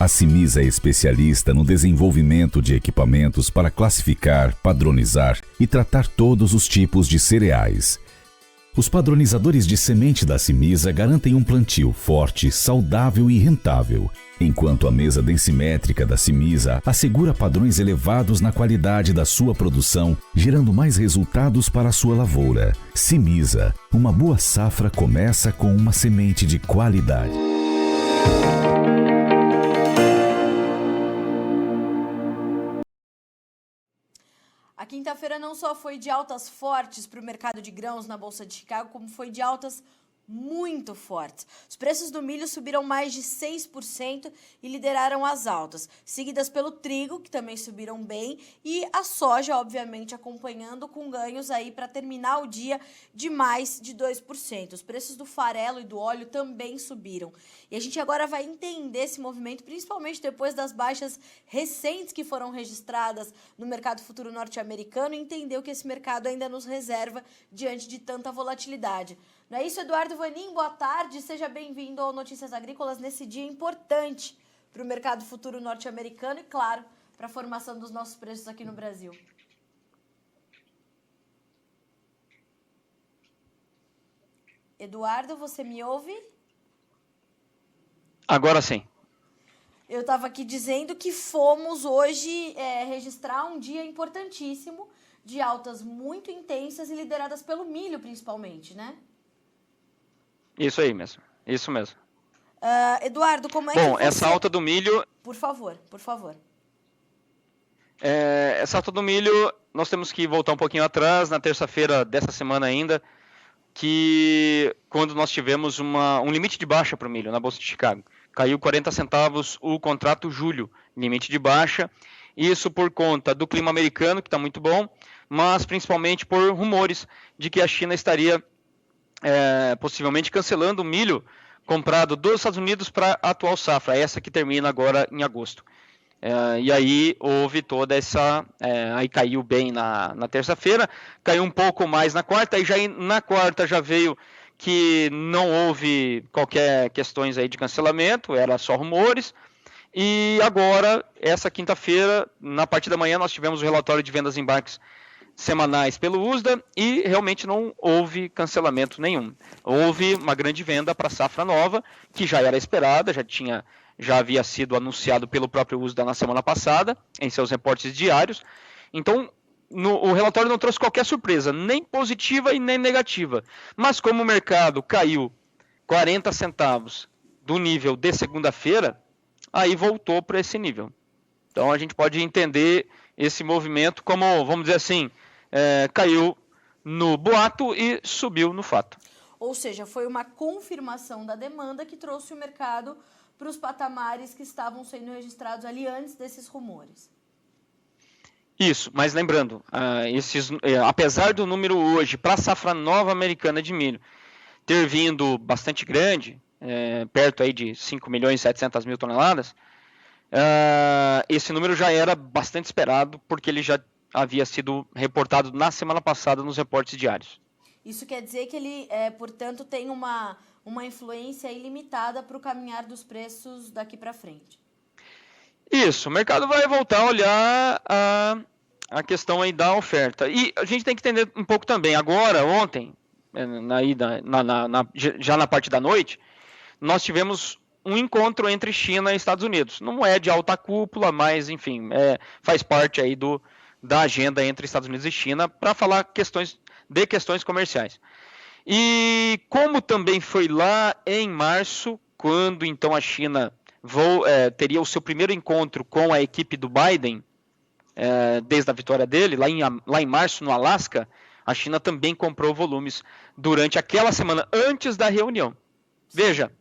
A Cimisa é especialista no desenvolvimento de equipamentos para classificar, padronizar e tratar todos os tipos de cereais. Os padronizadores de semente da Cimisa garantem um plantio forte, saudável e rentável, enquanto a mesa densimétrica da Cimisa assegura padrões elevados na qualidade da sua produção, gerando mais resultados para a sua lavoura. Cimisa, uma boa safra começa com uma semente de qualidade. A quinta-feira não só foi de altas fortes para o mercado de grãos na Bolsa de Chicago, como foi de altas muito fortes. Os preços do milho subiram mais de 6% e lideraram as altas, seguidas pelo trigo, que também subiram bem, e a soja, obviamente, acompanhando com ganhos aí para terminar o dia de mais de 2%. Os preços do farelo e do óleo também subiram. E a gente agora vai entender esse movimento, principalmente depois das baixas recentes que foram registradas no mercado futuro norte-americano, e entender o que esse mercado ainda nos reserva diante de tanta volatilidade. Não é isso, Eduardo Vanin? Boa tarde, seja bem-vindo ao Notícias Agrícolas nesse dia importante para o mercado futuro norte-americano e, claro, para a formação dos nossos preços aqui no Brasil. Eduardo, você me ouve? Agora sim. Eu estava aqui dizendo que fomos hoje registrar um dia importantíssimo de altas muito intensas e lideradas pelo milho, principalmente, né? Isso aí mesmo, isso mesmo. Eduardo, como é que Bom, você... essa alta do milho... Por favor, por favor. Essa alta do milho, nós temos que voltar um pouquinho atrás, na terça-feira dessa semana ainda, que quando nós tivemos um limite de baixa para o milho na Bolsa de Chicago. Caiu 40 centavos o contrato julho, limite de baixa. Isso por conta do clima americano, que está muito bom, mas principalmente por rumores de que a China estaria possivelmente cancelando o milho comprado dos Estados Unidos para a atual safra, essa que termina agora em agosto. E aí houve toda essa... aí caiu bem na terça-feira, caiu um pouco mais na quarta, e já na quarta já veio que não houve qualquer questões aí de cancelamento, era só rumores. E agora, essa quinta-feira, na parte da manhã, nós tivemos o relatório de vendas em embarques semanais pelo USDA e realmente não houve cancelamento nenhum. Houve uma grande venda para a safra nova, que já era esperada, já havia sido anunciado pelo próprio USDA na semana passada, em seus reportes diários. Então, o relatório não trouxe qualquer surpresa, nem positiva e nem negativa. Mas como o mercado caiu 40 centavos do nível de segunda-feira, aí voltou para esse nível. Então, a gente pode entender esse movimento como, vamos dizer assim, caiu no boato e subiu no fato. Ou seja, foi uma confirmação da demanda que trouxe o mercado para os patamares que estavam sendo registrados ali antes desses rumores. Isso, mas lembrando, apesar do número hoje para a safra nova americana de milho ter vindo bastante grande, perto aí de 5.700.000 toneladas, esse número já era bastante esperado, porque ele já havia sido reportado na semana passada nos reportes diários. Isso quer dizer que ele, portanto, tem uma influência ilimitada para o caminhar dos preços daqui para frente. Isso, o mercado vai voltar a olhar a questão aí da oferta. E a gente tem que entender um pouco também, agora, ontem, já na parte da noite, nós tivemos um encontro entre China e Estados Unidos. Não é de alta cúpula, mas, enfim, faz parte aí da agenda entre Estados Unidos e China para falar questões comerciais. E como também foi lá em março, quando então a China teria o seu primeiro encontro com a equipe do Biden, desde a vitória dele, lá em março, no Alasca, a China também comprou volumes durante aquela semana antes da reunião. Veja,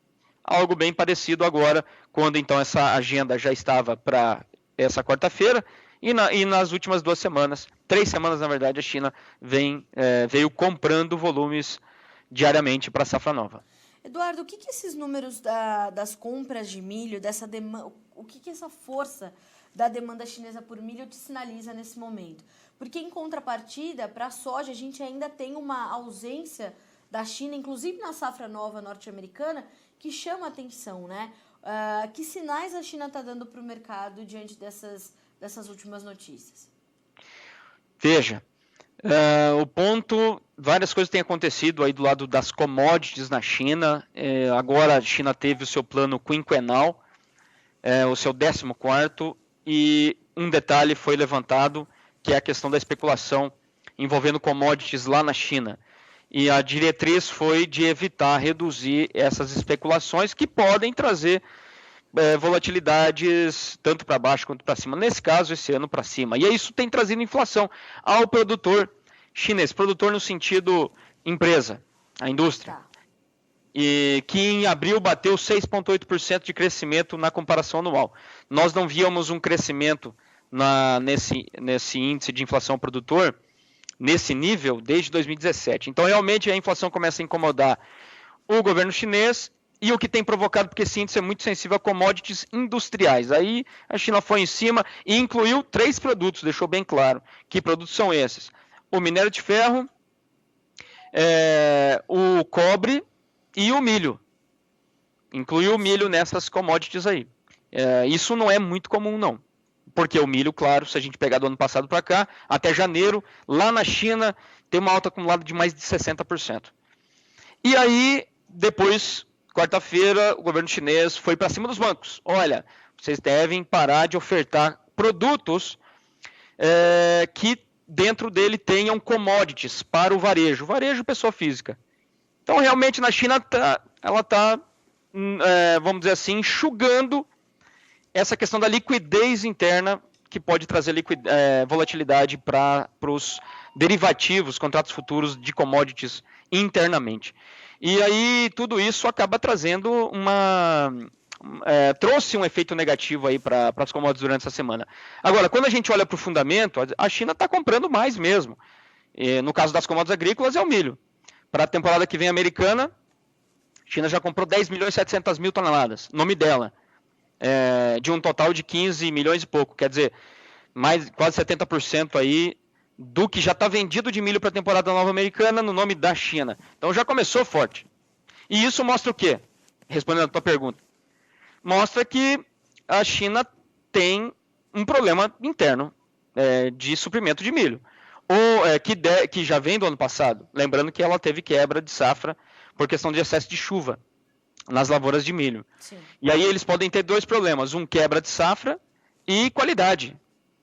algo bem parecido agora, quando então essa agenda já estava para essa quarta-feira, e nas últimas 2 semanas, 3 semanas na verdade, a China veio comprando volumes diariamente para a safra nova. Eduardo, o que esses números das compras de milho, dessa demanda, o que essa força da demanda chinesa por milho te sinaliza nesse momento? Porque, em contrapartida, para a soja, a gente ainda tem uma ausência da China, inclusive na safra nova norte-americana, que chama atenção, né? Que sinais a China está dando para o mercado diante dessas últimas notícias? Veja, várias coisas têm acontecido aí do lado das commodities na China. Agora a China teve o seu plano quinquenal, o seu 14º, e um detalhe foi levantado, que é a questão da especulação envolvendo commodities lá na China. E a diretriz foi de evitar reduzir essas especulações que podem trazer volatilidades tanto para baixo quanto para cima. Nesse caso, esse ano para cima. E isso tem trazido inflação ao produtor chinês. Produtor no sentido empresa, a indústria. Tá. E que em abril bateu 6,8% de crescimento na comparação anual. Nós não víamos um crescimento nesse índice de inflação produtor nesse nível desde 2017. Então, realmente, a inflação começa a incomodar o governo chinês, e o que tem provocado, porque esse índice é muito sensível a commodities industriais. Aí a China foi em cima e incluiu 3 produtos, deixou bem claro. Que produtos são esses? O minério de ferro, o cobre e o milho. Incluiu o milho nessas commodities aí. Isso não é muito comum, não. Porque o milho, claro, se a gente pegar do ano passado para cá, até janeiro, lá na China, tem uma alta acumulada de mais de 60%. E aí, depois, quarta-feira, o governo chinês foi para cima dos bancos. Olha, vocês devem parar de ofertar produtos que dentro dele tenham commodities para o varejo. Varejo, pessoa física. Então, realmente, na China, ela está, vamos dizer assim, enxugando essa questão da liquidez interna, que pode trazer volatilidade para os derivativos, contratos futuros de commodities internamente. E aí tudo isso acaba trazendo trouxe um efeito negativo aí para as commodities durante essa semana. Agora, quando a gente olha para o fundamento, a China está comprando mais mesmo. No caso das commodities agrícolas, é o milho. Para a temporada que vem americana, a China já comprou 10.700.000 toneladas, nome dela. De um total de 15 milhões e pouco, quer dizer, quase 70% aí do que já está vendido de milho para a temporada nova americana no nome da China. Então já começou forte. E isso mostra o quê? Respondendo a tua pergunta. Mostra que a China tem um problema interno de suprimento de milho. Que já vem do ano passado. Lembrando que ela teve quebra de safra por questão de excesso de chuva nas lavouras de milho. Sim. E aí eles podem ter 2 problemas. Um, quebra de safra, e qualidade.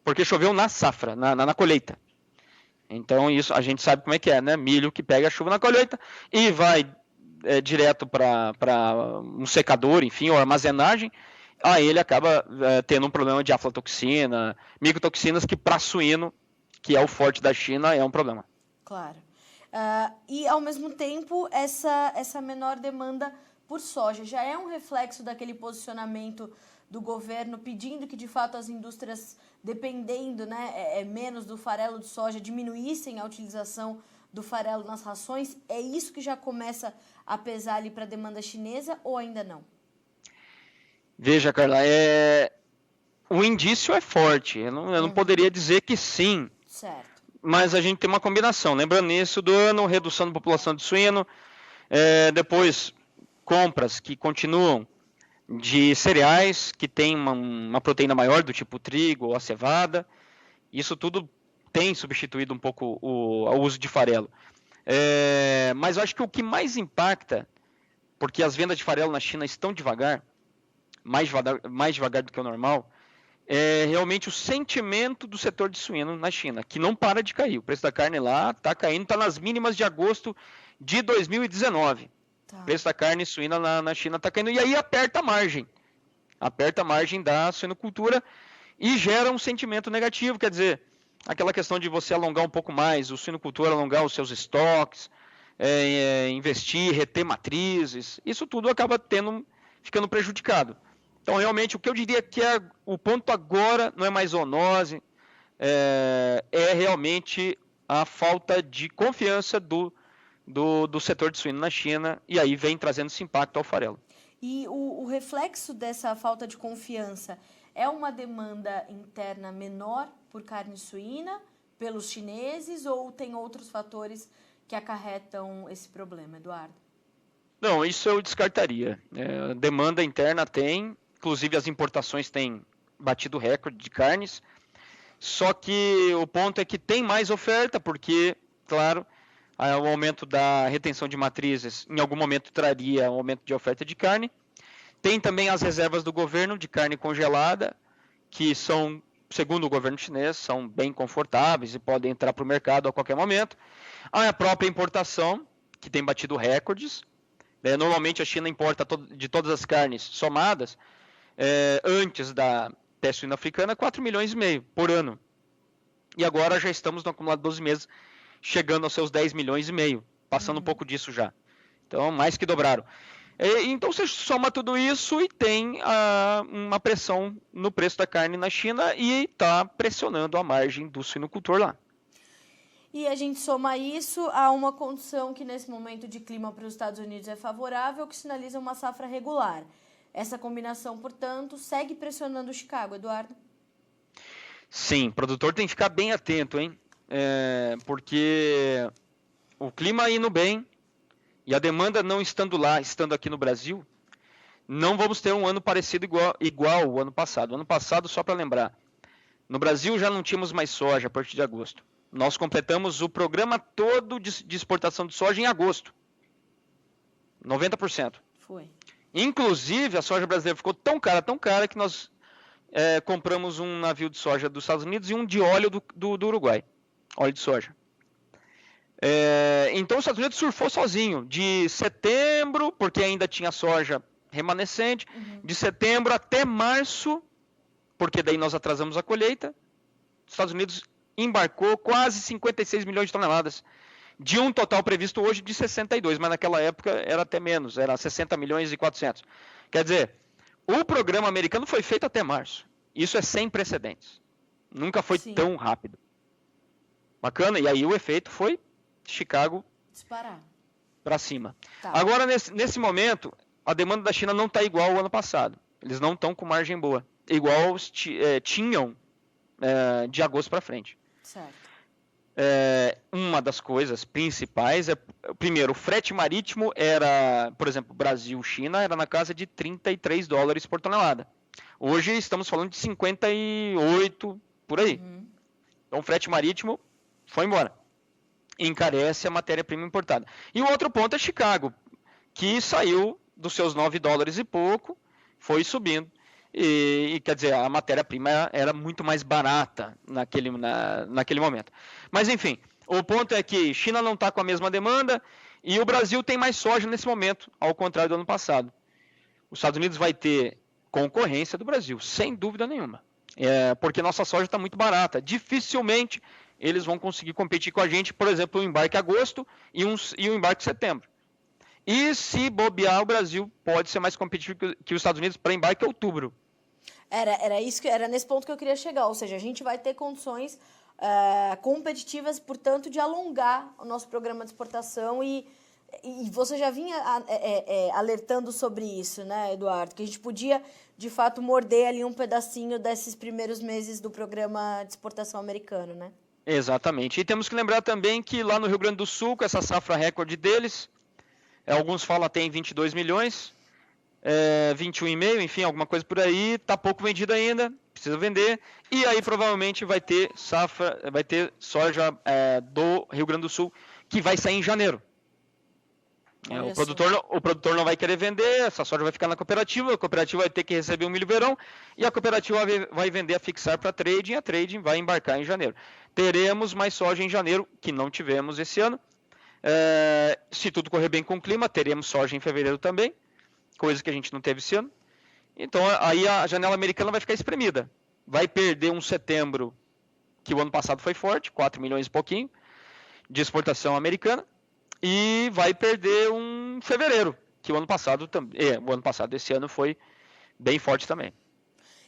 Porque choveu na safra, na colheita. Então isso a gente sabe como é que é, né? Milho que pega a chuva na colheita e vai direto para um secador, enfim, ou armazenagem. Aí ele acaba tendo um problema de aflatoxina, micotoxinas, que para suíno, que é o forte da China, é um problema. Claro. E ao mesmo tempo, essa menor demanda por soja já é um reflexo daquele posicionamento do governo pedindo que, de fato, as indústrias, dependendo menos do farelo de soja, diminuíssem a utilização do farelo nas rações? É isso que já começa a pesar ali para a demanda chinesa ou ainda não? Veja, Carla, o indício é forte. Eu não poderia dizer que sim. Certo. Mas a gente tem uma combinação. Lembrando início do ano, redução da população de suíno, depois compras que continuam de cereais que tem uma proteína maior, do tipo trigo ou a cevada. Isso tudo tem substituído um pouco o uso de farelo. Mas eu acho que o que mais impacta, porque as vendas de farelo na China estão devagar, mais devagar do que o normal, é realmente o sentimento do setor de suíno na China, que não para de cair. O preço da carne lá está caindo, está nas mínimas de agosto de 2019. Tá. O preço da carne suína na China está caindo, e aí aperta a margem da suinocultura e gera um sentimento negativo. Quer dizer, aquela questão de você alongar um pouco mais, o suinocultor alongar os seus estoques, investir, reter matrizes, isso tudo acaba ficando prejudicado. Então, realmente, o que eu diria que o ponto agora não é mais zoonose, é realmente a falta de confiança do setor de suíno na China, e aí vem trazendo esse impacto ao farelo. E o reflexo dessa falta de confiança é uma demanda interna menor por carne suína pelos chineses, ou tem outros fatores que acarretam esse problema, Eduardo? Não, isso eu descartaria. Demanda interna tem, inclusive as importações têm batido recorde de carnes. Só que o ponto é que tem mais oferta, porque, claro, o aumento da retenção de matrizes em algum momento traria um aumento de oferta de carne. Tem também as reservas do governo de carne congelada, que são, segundo o governo chinês, são bem confortáveis e podem entrar para o mercado a qualquer momento. A própria importação, que tem batido recordes. Normalmente a China importa de todas as carnes somadas, antes da peste suína africana, 4,5 milhões por ano. E agora já estamos no acumulado de 12 meses, chegando aos seus 10,5 milhões, passando um pouco disso já. Então, mais que dobraram. Então, você soma tudo isso e tem uma pressão no preço da carne na China e está pressionando a margem do suinocultor lá. E a gente soma isso a uma condição que nesse momento de clima para os Estados Unidos é favorável, que sinaliza uma safra regular. Essa combinação, portanto, segue pressionando o Chicago, Eduardo? Sim, o produtor tem que ficar bem atento, hein? Porque o clima indo bem e a demanda não estando lá, estando aqui no Brasil, não vamos ter um ano parecido igual ao ano passado. O ano passado, só para lembrar, no Brasil já não tínhamos mais soja a partir de agosto. Nós completamos o programa todo de exportação de soja em agosto. 90%. Foi. Inclusive, a soja brasileira ficou tão cara, que nós compramos um navio de soja dos Estados Unidos e um de óleo do Uruguai. Óleo de soja. Então, os Estados Unidos surfou sozinho. De setembro, porque ainda tinha soja remanescente, de setembro até março, porque daí nós atrasamos a colheita, os Estados Unidos embarcou quase 56 milhões de toneladas, de um total previsto hoje de 62, mas naquela época era até menos, era 60 milhões e 400. Quer dizer, o programa americano foi feito até março. Isso é sem precedentes. Nunca foi tão rápido. Bacana, e aí o efeito foi Chicago disparar para cima. Tá. Agora, nesse momento, a demanda da China não está igual ao ano passado. Eles não estão com margem boa, igual tinham de agosto para frente. Certo. Uma das coisas principais primeiro, o frete marítimo era, por exemplo, Brasil-China era na casa de $33 por tonelada. Hoje estamos falando de 58, por aí. Então o frete marítimo foi embora. Encarece a matéria-prima importada. E o outro ponto é Chicago, que saiu dos seus $9 e pouco, foi subindo. E quer dizer, a matéria-prima era muito mais barata naquele momento. Mas enfim, o ponto é que China não está com a mesma demanda e o Brasil tem mais soja nesse momento, ao contrário do ano passado. Os Estados Unidos vai ter concorrência do Brasil, sem dúvida nenhuma. Porque nossa soja está muito barata. Dificilmente eles vão conseguir competir com a gente, por exemplo, o embarque agosto e o embarque setembro. E se bobear, o Brasil pode ser mais competitivo que os Estados Unidos para embarque em outubro. Era nesse ponto que eu queria chegar, ou seja, a gente vai ter condições competitivas, portanto, de alongar o nosso programa de exportação e você já vinha alertando sobre isso, né, Eduardo? Que a gente podia, de fato, morder ali um pedacinho desses primeiros meses do programa de exportação americano, né? Exatamente. E temos que lembrar também que lá no Rio Grande do Sul, com essa safra recorde deles, alguns falam até em 22 milhões, 21,5, enfim, alguma coisa por aí, está pouco vendido ainda, precisa vender, e aí provavelmente vai ter soja do Rio Grande do Sul que vai sair em janeiro. O produtor não vai querer vender, essa soja vai ficar na cooperativa, a cooperativa vai ter que receber um milho verão, e a cooperativa vai vender a fixar para trading, e a trading vai embarcar em janeiro. Teremos mais soja em janeiro, que não tivemos esse ano. Se tudo correr bem com o clima, teremos soja em fevereiro também, coisa que a gente não teve esse ano. Então aí a janela americana vai ficar espremida. Vai perder um setembro, que o ano passado foi forte, 4 milhões e pouquinho, de exportação americana, e vai perder um fevereiro, que o ano passado esse ano foi bem forte também.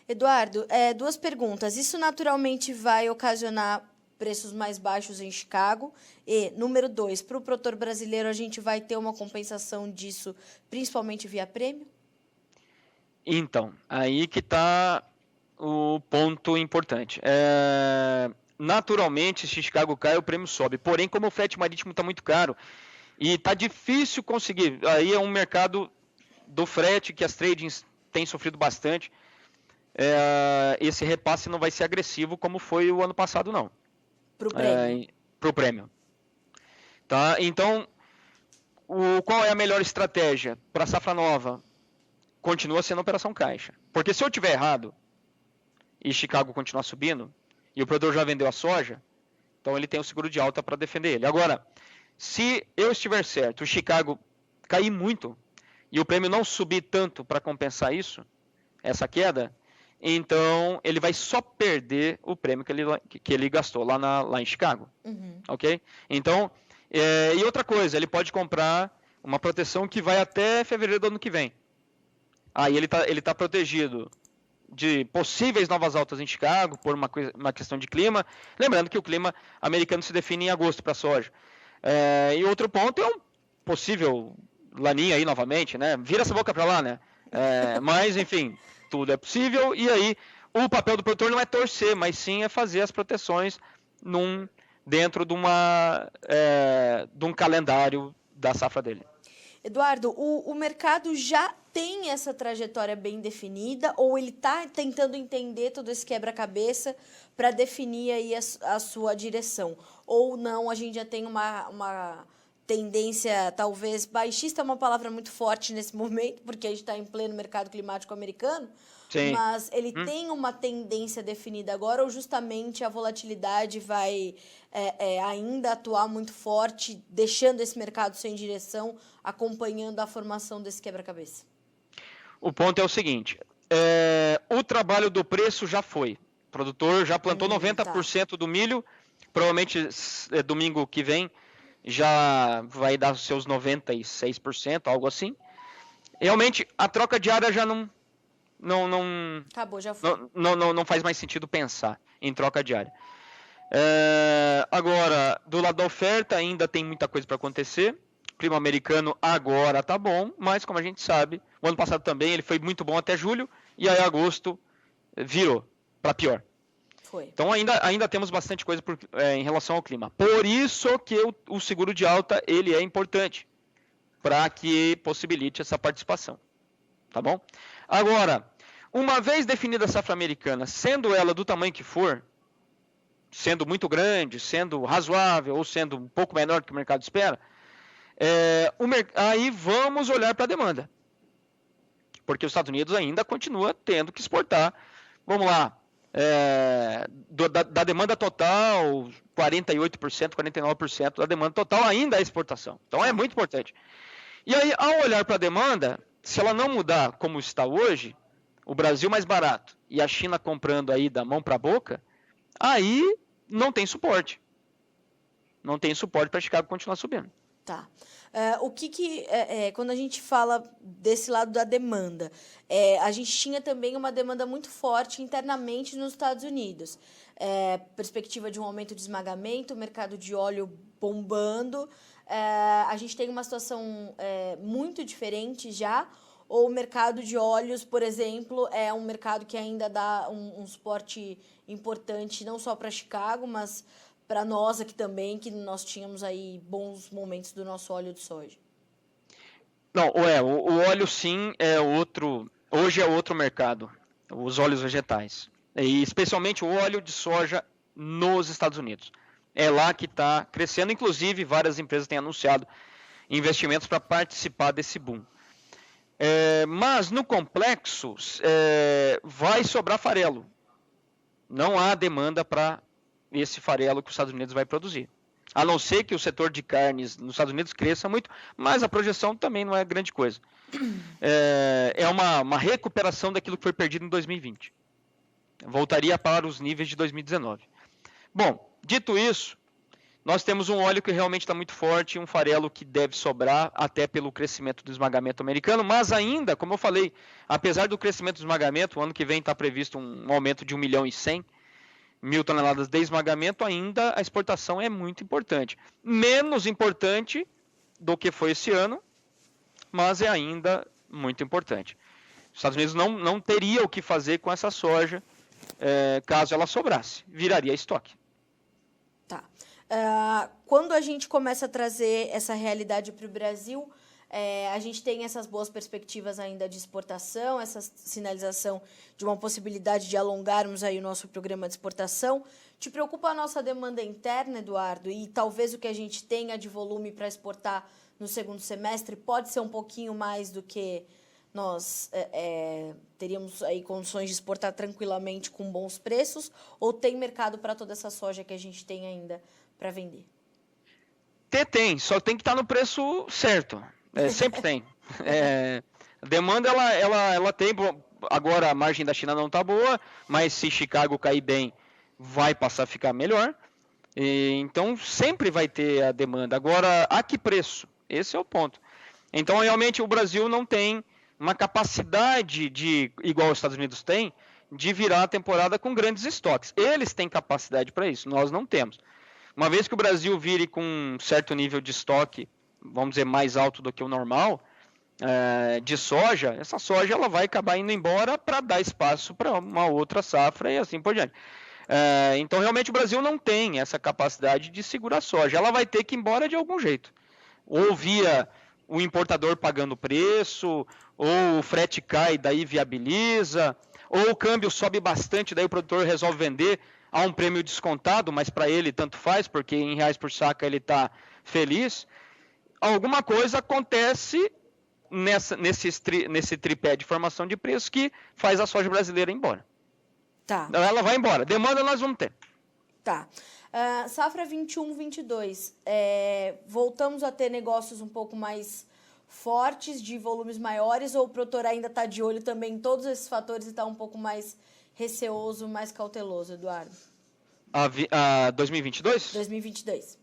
Eduardo, 2 perguntas. Isso naturalmente vai ocasionar preços mais baixos em Chicago? E, número 2, para o produtor brasileiro, a gente vai ter uma compensação disso, principalmente via prêmio? Então, aí que está o ponto importante. Naturalmente, se Chicago cai, o prêmio sobe. Porém, como o frete marítimo está muito caro, E tá difícil conseguir. Aí é um mercado do frete que as tradings têm sofrido bastante. Esse repasse não vai ser agressivo como foi o ano passado, não. Pro prêmio. Pro prêmio. Tá? Então, qual é a melhor estratégia para a safra nova? Continua sendo a operação caixa. Porque se eu tiver errado e Chicago continuar subindo, e o produtor já vendeu a soja, então ele tem o seguro de alta para defender ele. Agora, se eu estiver certo, o Chicago cair muito, e o prêmio não subir tanto para compensar isso, essa queda, então ele vai só perder o prêmio que ele gastou lá em Chicago. Uhum. Ok? Então, e outra coisa, ele pode comprar uma proteção que vai até fevereiro do ano que vem. Aí ele tá protegido de possíveis novas altas em Chicago por uma questão de clima. Lembrando que o clima americano se define em agosto para a soja. E outro ponto é um possível laninha aí novamente, né? Vira essa boca para lá, né? Mas, enfim, tudo é possível. E aí, o papel do produtor não é torcer, mas sim é fazer as proteções dentro de um calendário da safra dele. Eduardo, o mercado já tem essa trajetória bem definida ou ele está tentando entender todo esse quebra-cabeça para definir aí a sua direção? Ou não, a gente já tem uma tendência, talvez, baixista é uma palavra muito forte nesse momento, porque a gente está em pleno mercado climático americano, Sim. Mas ele tem uma tendência definida agora ou justamente a volatilidade vai ainda atuar muito forte, deixando esse mercado sem direção, acompanhando a formação desse quebra-cabeça? O ponto é o seguinte, o trabalho do preço já foi. O produtor já plantou 90% do milho, provavelmente domingo que vem já vai dar os seus 96%, algo assim. Realmente, a troca diária já não acabou, já foi. Não faz mais sentido pensar em troca diária. Agora, do lado da oferta, ainda tem muita coisa para acontecer. O clima americano agora tá bom, mas como a gente sabe, o ano passado também ele foi muito bom até julho, e aí agosto virou para pior. Foi. Então ainda temos bastante coisa em relação ao clima. Por isso que o seguro de alta ele é importante, para que possibilite essa participação. Tá bom? Agora, uma vez definida a safra americana, sendo ela do tamanho que for, sendo muito grande, sendo razoável ou sendo um pouco menor do que o mercado espera, aí vamos olhar para a demanda. Porque os Estados Unidos ainda continua tendo que exportar. Vamos lá, da demanda total, 48%, 49% da demanda total ainda é exportação. Então é muito importante. E aí, ao olhar para a demanda, se ela não mudar como está hoje, o Brasil mais barato e a China comprando aí da mão para a boca, aí não tem suporte. Não tem suporte para Chicago continuar subindo. Tá. Quando a gente fala desse lado da demanda, a gente tinha também uma demanda muito forte internamente nos Estados Unidos. Perspectiva de um aumento de esmagamento, o mercado de óleo bombando. A gente tem uma situação muito diferente já, ou o mercado de óleos, por exemplo, é um mercado que ainda dá um suporte importante, não só para Chicago, mas para nós aqui também, que nós tínhamos aí bons momentos do nosso óleo de soja. Não, o óleo sim hoje é outro mercado, os óleos vegetais, e especialmente o óleo de soja nos Estados Unidos. É lá que está crescendo, inclusive várias empresas têm anunciado investimentos para participar desse boom. Mas no complexo vai sobrar farelo. Não há demanda para esse farelo que os Estados Unidos vai produzir. A não ser que o setor de carnes nos Estados Unidos cresça muito, mas a projeção também não é grande coisa. É uma recuperação daquilo que foi perdido em 2020. Voltaria para os níveis de 2019. Bom, dito isso, nós temos um óleo que realmente está muito forte, um farelo que deve sobrar até pelo crescimento do esmagamento americano, mas ainda, como eu falei, apesar do crescimento do esmagamento, o ano que vem está previsto um aumento de 1.100.000 toneladas de esmagamento, ainda a exportação é muito importante. Menos importante do que foi esse ano, mas é ainda muito importante. Os Estados Unidos não teria o que fazer com essa soja caso ela sobrasse, viraria estoque. Tá. Quando a gente começa a trazer essa realidade para o Brasil, a gente tem essas boas perspectivas ainda de exportação, essa sinalização de uma possibilidade de alongarmos aí o nosso programa de exportação. Te preocupa a nossa demanda interna, Eduardo? E talvez o que a gente tenha de volume para exportar no segundo semestre pode ser um pouquinho mais do que nós teríamos aí condições de exportar tranquilamente com bons preços? Ou tem mercado para toda essa soja que a gente tem ainda para vender? Tem, só tem que estar no preço certo. Sempre tem. A demanda, ela tem. Agora a margem da China não está boa, mas se Chicago cair bem, vai passar a ficar melhor. Então sempre vai ter a demanda. Agora, a que preço? Esse é o ponto. Então, realmente, o Brasil não tem uma capacidade igual os Estados Unidos têm, de virar a temporada com grandes estoques. Eles têm capacidade para isso, nós não temos. Uma vez que o Brasil vire com um certo nível de estoque, vamos dizer, mais alto do que o normal, de soja, essa soja ela vai acabar indo embora para dar espaço para uma outra safra e assim por diante. Então, realmente, o Brasil não tem essa capacidade de segurar a soja. Ela vai ter que ir embora de algum jeito. Ou via o importador pagando preço, ou o frete cai, daí viabiliza, ou o câmbio sobe bastante, daí o produtor resolve vender a um prêmio descontado, mas para ele tanto faz, porque em reais por saca ele está feliz. Alguma coisa acontece nesse tripé de formação de preço que faz a soja brasileira ir embora. Tá. Ela vai embora. Demanda nós vamos ter. Tá. Safra 21-22. Voltamos a ter negócios um pouco mais fortes, de volumes maiores, ou o produtor ainda está de olho também em todos esses fatores e está um pouco mais receoso, mais cauteloso, Eduardo? 2022? 2022.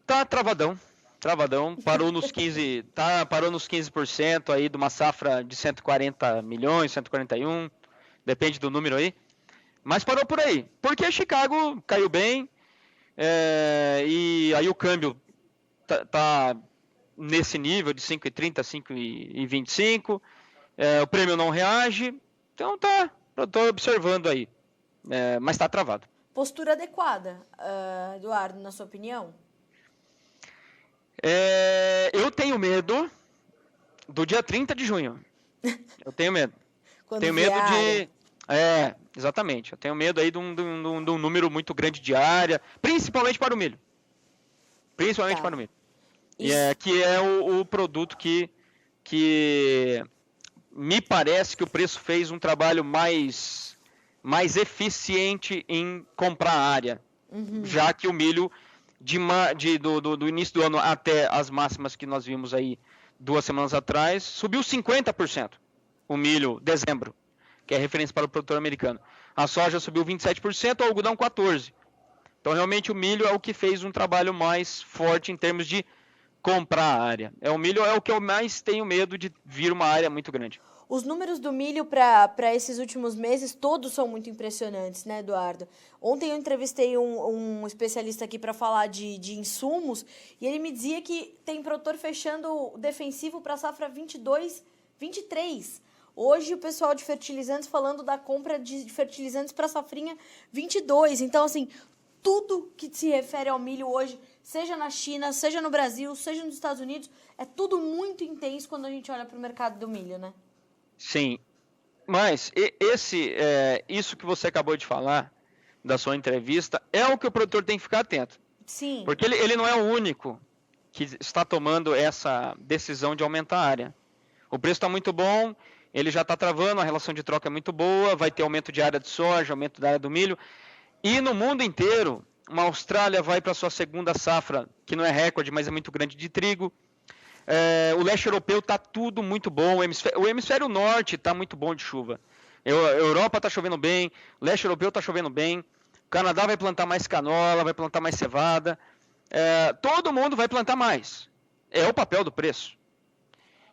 Tá travadão. Parou nos 15% aí de uma safra de 140 milhões, 141, depende do número aí. Mas parou por aí, porque Chicago caiu bem, e aí o câmbio tá nesse nível de 5,30, 5,25, o prêmio não reage, então estou observando aí, mas está travado. Postura adequada, Eduardo, na sua opinião? Eu tenho medo do dia 30 de junho. Eu tenho medo. Tenho medo de... exatamente. Eu tenho medo aí de um número muito grande de área, principalmente para o milho. Para o milho. Que é o produto que me parece que o preço fez um trabalho mais eficiente em comprar área. Uhum. Já que o milho, do início do ano até as máximas que nós vimos aí 2 semanas atrás, subiu 50%. O milho, dezembro, que é referência para o produtor americano. A soja subiu 27%, o algodão 14%. Então, realmente, o milho é o que fez um trabalho mais forte em termos de comprar a área. O milho é o que eu mais tenho medo de vir uma área muito grande. Os números do milho para esses últimos meses, todos são muito impressionantes, né, Eduardo? Ontem eu entrevistei um especialista aqui para falar de insumos, e ele me dizia que tem produtor fechando defensivo para a safra 22, 23. Hoje o pessoal de fertilizantes falando da compra de fertilizantes para a safrinha 22. Então, assim, tudo que se refere ao milho hoje, seja na China, seja no Brasil, seja nos Estados Unidos, é tudo muito intenso quando a gente olha para o mercado do milho, né? Sim, mas isso que você acabou de falar, da sua entrevista, é o que o produtor tem que ficar atento. Sim. Porque ele não é o único que está tomando essa decisão de aumentar a área. O preço está muito bom, ele já está travando, a relação de troca é muito boa, vai ter aumento de área de soja, aumento da área do milho. E no mundo inteiro, uma Austrália vai para a sua segunda safra, que não é recorde, mas é muito grande, de trigo. O leste europeu está tudo muito bom, o hemisfério norte está muito bom de chuva. A Europa está chovendo bem, o leste europeu está chovendo bem, o Canadá vai plantar mais canola, vai plantar mais cevada, todo mundo vai plantar mais. É o papel do preço.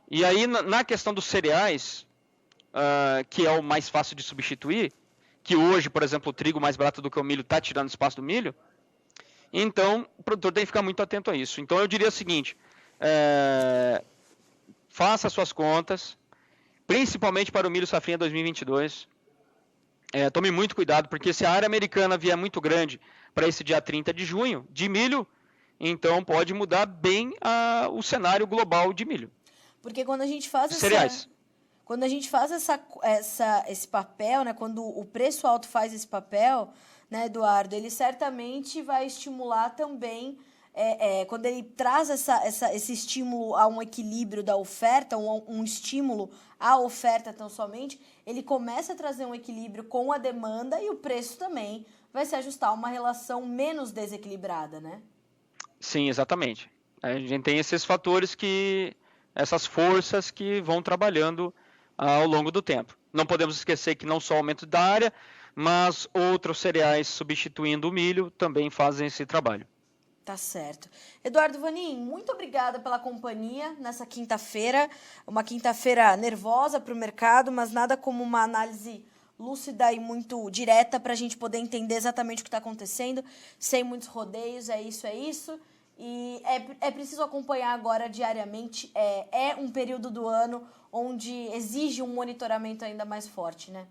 E aí, na questão dos cereais, que é o mais fácil de substituir, que hoje, por exemplo, o trigo mais barato do que o milho está tirando espaço do milho, então o produtor tem que ficar muito atento a isso. Então eu diria o seguinte, faça suas contas, principalmente para o milho safrinha 2022, tome muito cuidado, porque se a área americana vier muito grande para esse dia 30 de junho, de milho, então pode mudar bem o cenário global de milho. Porque quando a gente faz cereais. Quando a gente faz esse papel, né, quando o preço alto faz esse papel, né, Eduardo, ele certamente vai estimular também, quando ele traz esse estímulo a um equilíbrio da oferta, um estímulo à oferta tão somente, ele começa a trazer um equilíbrio com a demanda e o preço também vai se ajustar a uma relação menos desequilibrada, né? Sim, exatamente. A gente tem esses fatores essas forças que vão trabalhando ao longo do tempo. Não podemos esquecer que não só o aumento da área, mas outros cereais substituindo o milho também fazem esse trabalho. Tá certo. Eduardo Vanin, muito obrigada pela companhia nessa quinta-feira. Uma quinta-feira nervosa para o mercado, mas nada como uma análise lúcida e muito direta para a gente poder entender exatamente o que está acontecendo, sem muitos rodeios, é isso. E é preciso acompanhar agora diariamente. É um período do ano onde exige um monitoramento ainda mais forte, né?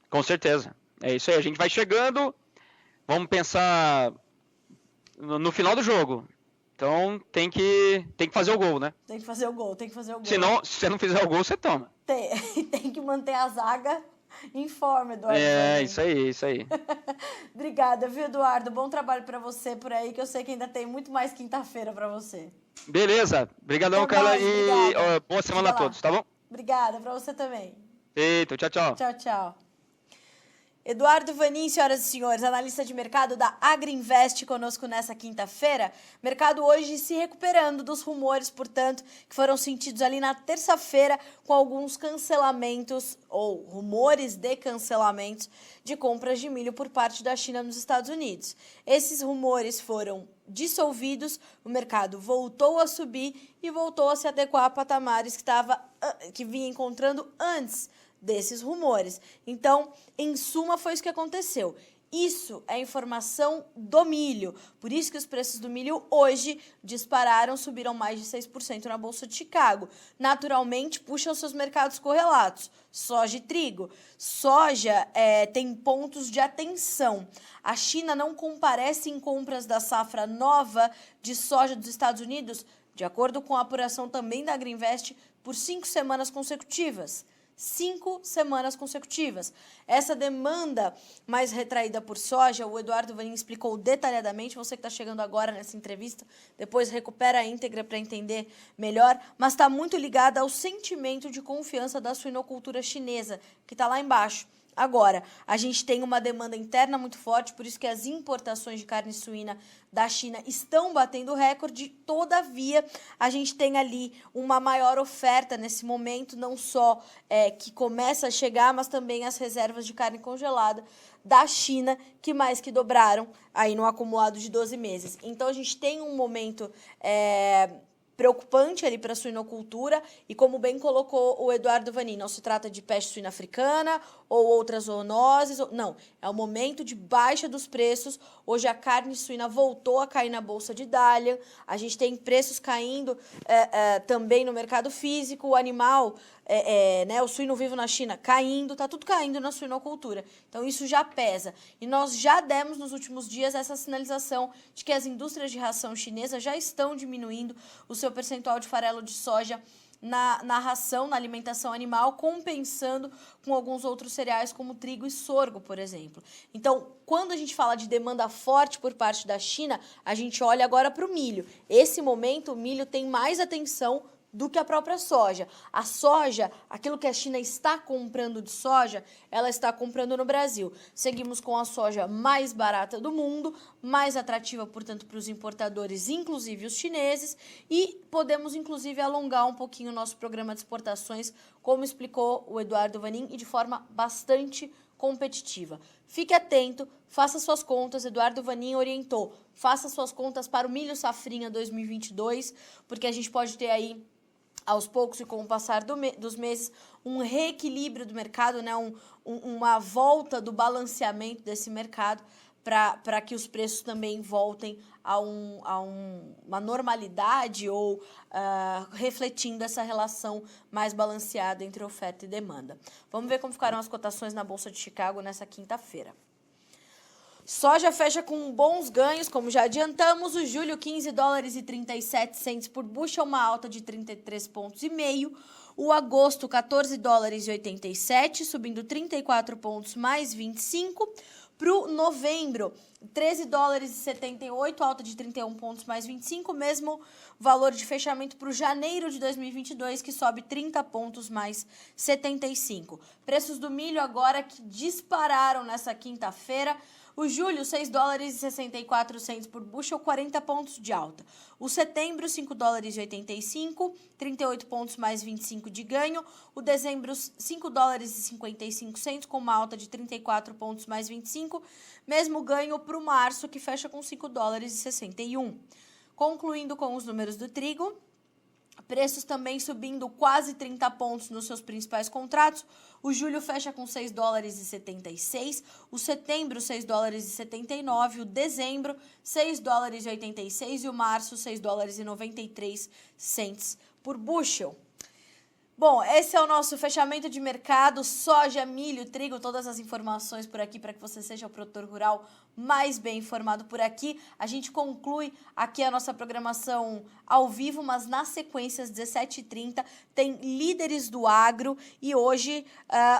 Com certeza. É isso aí. A gente vai chegando, vamos pensar no final do jogo. Então tem que fazer o gol, né? Tem que fazer o gol. Senão, se você não fizer o gol, você toma. Tem que manter a zaga em forma, Eduardo. Isso aí. Obrigada, viu, Eduardo? Bom trabalho para você por aí, que eu sei que ainda tem muito mais quinta-feira para você. Beleza. Obrigadão, Carla, e boa semana a todos, tá bom? Obrigada, para você também. Eita, tchau. Tchau. Eduardo Vanin, senhoras e senhores, analista de mercado da Agriinvest, conosco nessa quinta-feira. Mercado hoje se recuperando dos rumores, portanto, que foram sentidos ali na terça-feira com alguns cancelamentos ou rumores de cancelamentos de compras de milho por parte da China nos Estados Unidos. Esses rumores foram dissolvidos, o mercado voltou a subir e voltou a se adequar a patamares que vinha encontrando antes desses rumores. Então, em suma, foi isso que aconteceu. Isso é informação do milho. Por isso que os preços do milho hoje dispararam, subiram mais de 6% na Bolsa de Chicago. Naturalmente, puxam seus mercados correlatos. Soja e trigo. Soja tem pontos de atenção. A China não comparece em compras da safra nova de soja dos Estados Unidos, de acordo com a apuração também da Agriinvest, por 5 semanas consecutivas. 5 semanas consecutivas. Essa demanda mais retraída por soja, o Eduardo Vanin explicou detalhadamente. Você que está chegando agora nessa entrevista, depois recupera a íntegra para entender melhor, mas está muito ligada ao sentimento de confiança da suinocultura chinesa, que está lá embaixo. Agora, a gente tem uma demanda interna muito forte, por isso que as importações de carne suína da China estão batendo recorde. Todavia, a gente tem ali uma maior oferta nesse momento, não só que começa a chegar, mas também as reservas de carne congelada da China, que mais que dobraram aí no acumulado de 12 meses. Então, a gente tem um momento preocupante ali para a suinocultura e, como bem colocou o Eduardo Vanin, não se trata de peste suína africana ou outras zoonoses, não, é o momento de baixa dos preços. Hoje a carne suína voltou a cair na Bolsa de Dalian, a gente tem preços caindo também no mercado físico, o animal, o suíno vivo na China caindo, tá tudo caindo na suinocultura, então isso já pesa. E nós já demos nos últimos dias essa sinalização de que as indústrias de ração chinesa já estão diminuindo o seu percentual de farelo de soja na ração, na alimentação animal, compensando com alguns outros cereais como trigo e sorgo, por exemplo. Então, quando a gente fala de demanda forte por parte da China, a gente olha agora para o milho. Esse momento, o milho tem mais atenção do que a própria soja. A soja, aquilo que a China está comprando de soja, ela está comprando no Brasil. Seguimos com a soja mais barata do mundo, mais atrativa, portanto, para os importadores, inclusive os chineses, e podemos, inclusive, alongar um pouquinho o nosso programa de exportações, como explicou o Eduardo Vanin, e de forma bastante competitiva. Fique atento, faça suas contas. Eduardo Vanin orientou, faça suas contas para o milho safrinha 2022, porque a gente pode ter aí, aos poucos e com o passar dos meses, um reequilíbrio do mercado, né? Uma volta do balanceamento desse mercado para que os preços também voltem a uma normalidade ou refletindo essa relação mais balanceada entre oferta e demanda. Vamos ver como ficaram as cotações na Bolsa de Chicago nessa quinta-feira. Soja fecha com bons ganhos, como já adiantamos. O julho, $15,37 por bushel, uma alta de 33,5 pontos. O agosto, $14,87, subindo 34 pontos, mais 25. Para o novembro, $13,78, alta de 31 pontos, mais 25. Mesmo valor de fechamento para o janeiro de 2022, que sobe 30 pontos, mais 75. Preços do milho agora que dispararam nessa quinta-feira. O julho, $6,64 por bushel, 40 pontos de alta. O setembro, $5,85, 38 pontos mais 25 de ganho. O dezembro, $5,55, com uma alta de 34 pontos mais 25. Mesmo ganho para o março, que fecha com $5,61. Concluindo com os números do trigo, preços também subindo quase 30 pontos nos seus principais contratos. O julho fecha com $6,76, o setembro $6,79, o dezembro $6,86 e o março $6,93 por bushel. Bom, esse é o nosso fechamento de mercado, soja, milho, trigo, todas as informações por aqui para que você seja o produtor rural mais bem informado por aqui. A gente conclui aqui a nossa programação ao vivo, mas na sequência, às 17h30, tem Líderes do Agro e hoje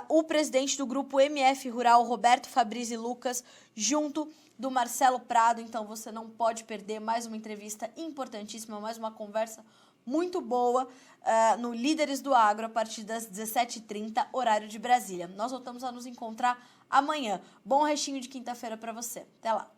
o presidente do grupo MF Rural, Roberto Fabrizzi Lucas, junto do Marcelo Prado. Então você não pode perder mais uma entrevista importantíssima, mais uma conversa muito boa no Líderes do Agro a partir das 17h30, horário de Brasília. Nós voltamos a nos encontrar amanhã. Bom restinho de quinta-feira para você. Até lá.